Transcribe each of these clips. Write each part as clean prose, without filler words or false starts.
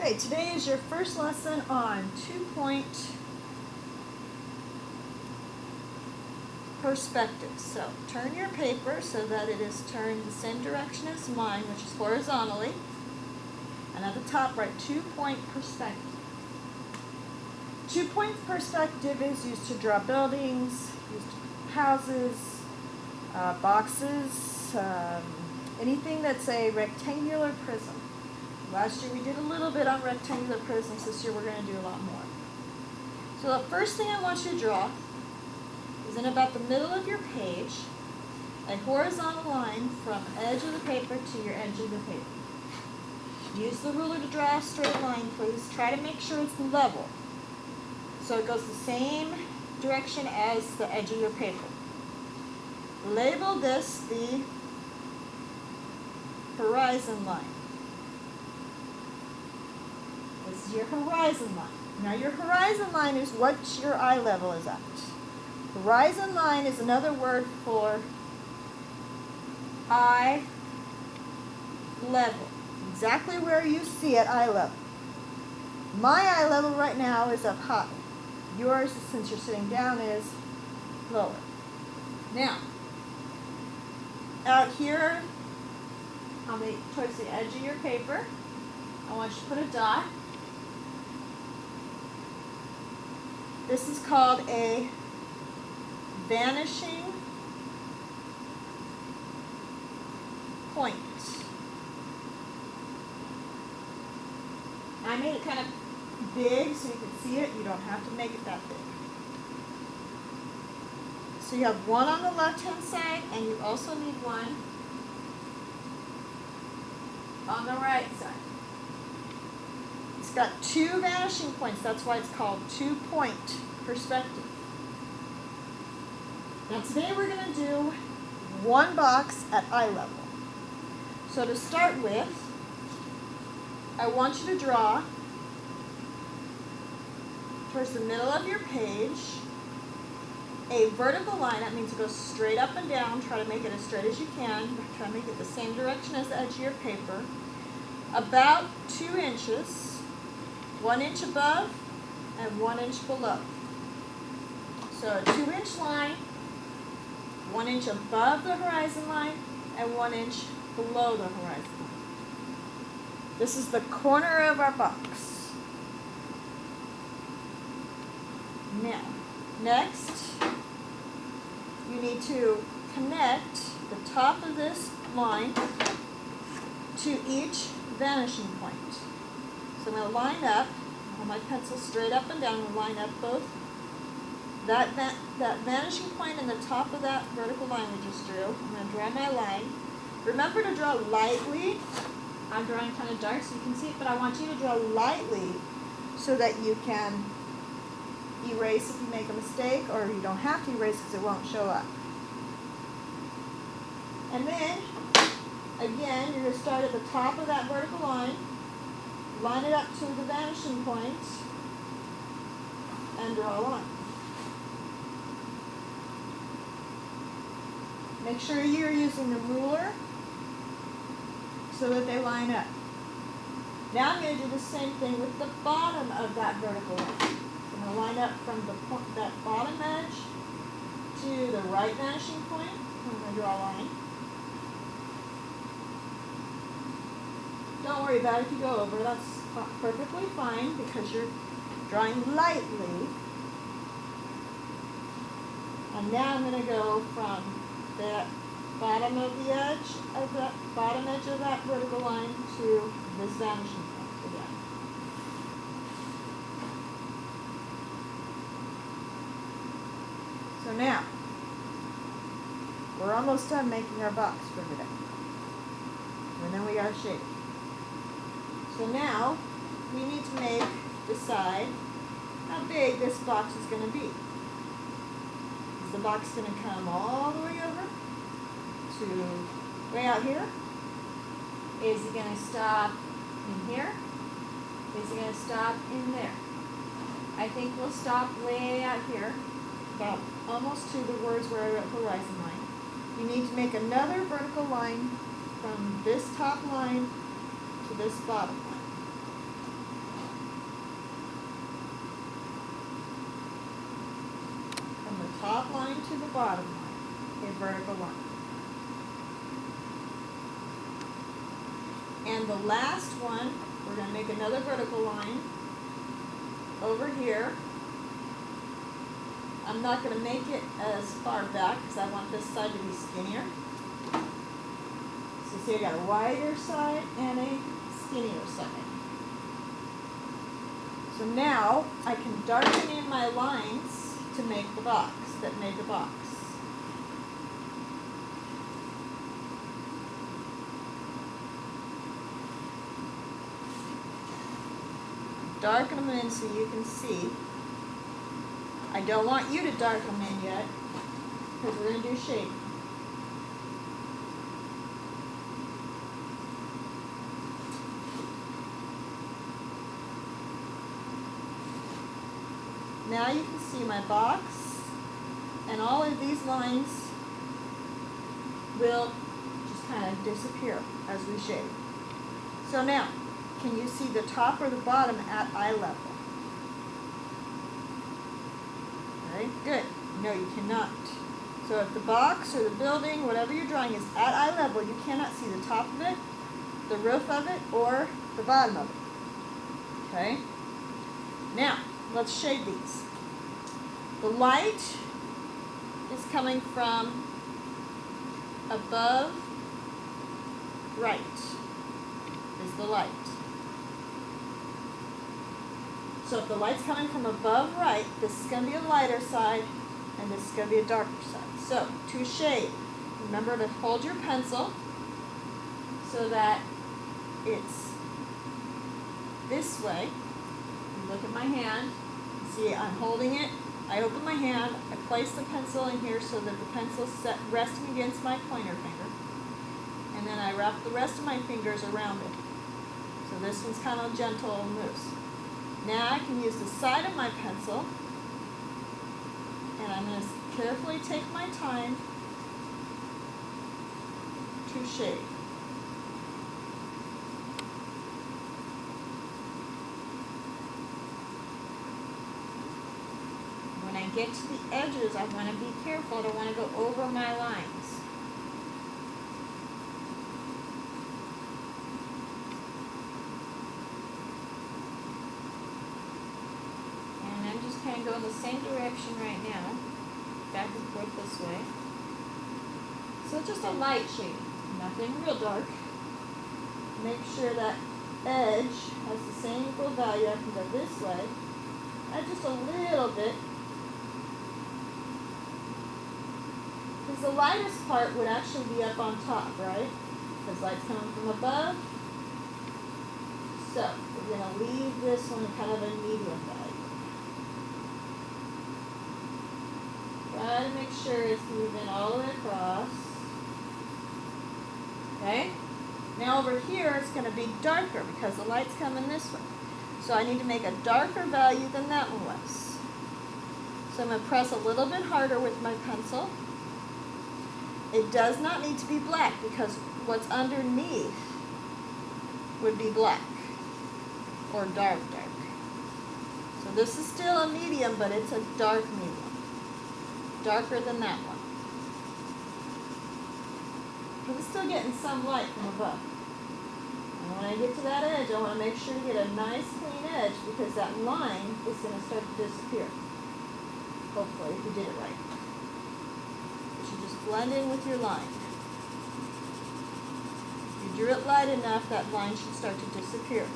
Okay, today is your first lesson on 2-point perspective. So turn your paper so that it is turned the same direction as mine, which is horizontally. And at the top, write 2-point perspective. 2-point perspective is used to draw buildings, used to houses, boxes, anything that's a rectangular prism. Last year we did a little bit on rectangular prisms. This year we're going to do a lot more. So the first thing I want you to draw is in about the middle of your page, a horizontal line from edge of the paper to your edge of the paper. Use the ruler to draw a straight line, please. Try to make sure it's level, so it goes the same direction as the edge of your paper. Label this the horizon line. This is your horizon line. Now your horizon line is what your eye level is at. Horizon line is another word for eye level. Exactly where you see at eye level. My eye level right now is up high. Yours, since you're sitting down, is lower. Now, out here towards the edge of your paper, I want you to put a dot. This is called a vanishing point. I made it kind of big so you can see it. You don't have to make it that big. So you have one on the left-hand side, and you also need one on the right side. It's got two vanishing points. That's why it's called 2-point perspective. Now today we're going to do one box at eye level. So to start with, I want you to draw towards the middle of your page a vertical line. That means it goes straight up and down. Try to make it as straight as you can. Try to make it the same direction as the edge of your paper. About 2 inches. 1 inch above and 1 inch below. So a 2-inch line, 1 inch above the horizon line, and 1 inch below the horizon line. This is the corner of our box. Now, next, you need to connect the top of this line to each vanishing point. So I'm going to line up, hold my pencil straight up and down, and line up both that vanishing point and the top of that vertical line we just drew. I'm going to draw my line. Remember to draw lightly. I'm drawing kind of dark so you can see it, but I want you to draw lightly so that you can erase if you make a mistake, or you don't have to erase because it won't show up. And then, again, you're going to start at the top of that vertical line. Line it up to the vanishing point and draw a line. Make sure you're using the ruler so that they line up. Now I'm going to do the same thing with the bottom of that vertical line. So I'm going to line up from that bottom edge to the right vanishing point. I'm going to draw a line. Don't worry about it if you go over. That's perfectly fine because you're drawing lightly. And now I'm going to go from that bottom of the edge of that bottom edge of that vertical line to this vanishing point again. So now we're almost done making our box for today. And then we got to shape it. So now, we need to decide how big this box is going to be. Is the box going to come all the way over to way out here? Is it going to stop in here? Is it going to stop in there? I think we'll stop way out here, about almost to the words where I wrote horizon line. You need to make another vertical line from this top line to this bottom line. line to the bottom line, a vertical line. And the last one, we're going to make another vertical line over here. I'm not going to make it as far back because I want this side to be skinnier. So see, I got a wider side and a skinnier side. So now I can darken in my lines to make the box, that make a box. Darken them in so you can see. I don't want you to darken them in yet because we're going to do shading. Now you can see my box, and all of these lines will just kind of disappear as we shade. So now, can you see the top or the bottom at eye level? Very good. No, you cannot. So if the box or the building, whatever you're drawing, is at eye level, you cannot see the top of it, the roof of it, or the bottom of it. Okay? Now, let's shade these. The light is coming from above right, is the light. So if the light's coming from above right, this is going to be a lighter side, and this is going to be a darker side. So, to shade, remember to hold your pencil so that it's this way. You look at my hand. See, I'm holding it. I open my hand. I place the pencil in here so that the pencil's resting against my pointer finger. And then I wrap the rest of my fingers around it. So this one's kind of gentle and loose. Now I can use the side of my pencil, and I'm going to carefully take my time to shade. When I get to the edges, I want to be careful. I don't want to go over my lines. Kind of go in the same direction right now, back and forth this way. So just a light shade, nothing real dark. Make sure that edge has the same equal value. I can go this way, add just a little bit, because the lightest part would actually be up on top, right? Because light's coming from above. So we're going to leave this one kind of a medium value. Try to make sure it's moving all the way across. Okay? Now over here it's going to be darker because the light's coming this way. So I need to make a darker value than that one was. So I'm going to press a little bit harder with my pencil. It does not need to be black because what's underneath would be black or dark. So this is still a medium, but it's a dark medium. Darker than that one. But it's still getting some light from above. And when I get to that edge, I want to make sure to get a nice clean edge because that line is going to start to disappear. Hopefully, if you did it right. You should just blend in with your line. If you drew it light enough, that line should start to disappear.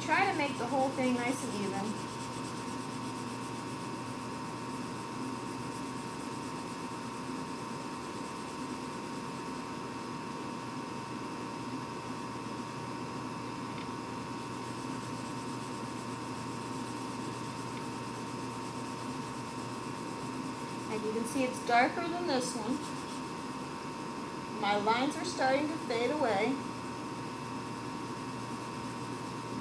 Try to make the whole thing nice and even. And you can see it's darker than this one. My lines are starting to fade away.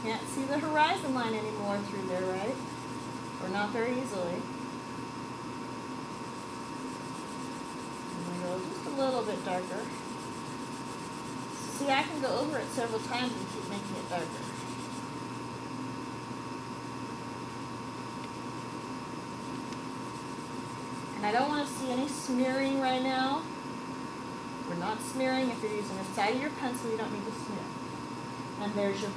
Can't see the horizon line anymore through there, right? Or not very easily. I'm going to go just a little bit darker. See, I can go over it several times and keep making it darker. And I don't want to see any smearing right now. We're not smearing. If you're using the side of your pencil, you don't need to smear. And there's your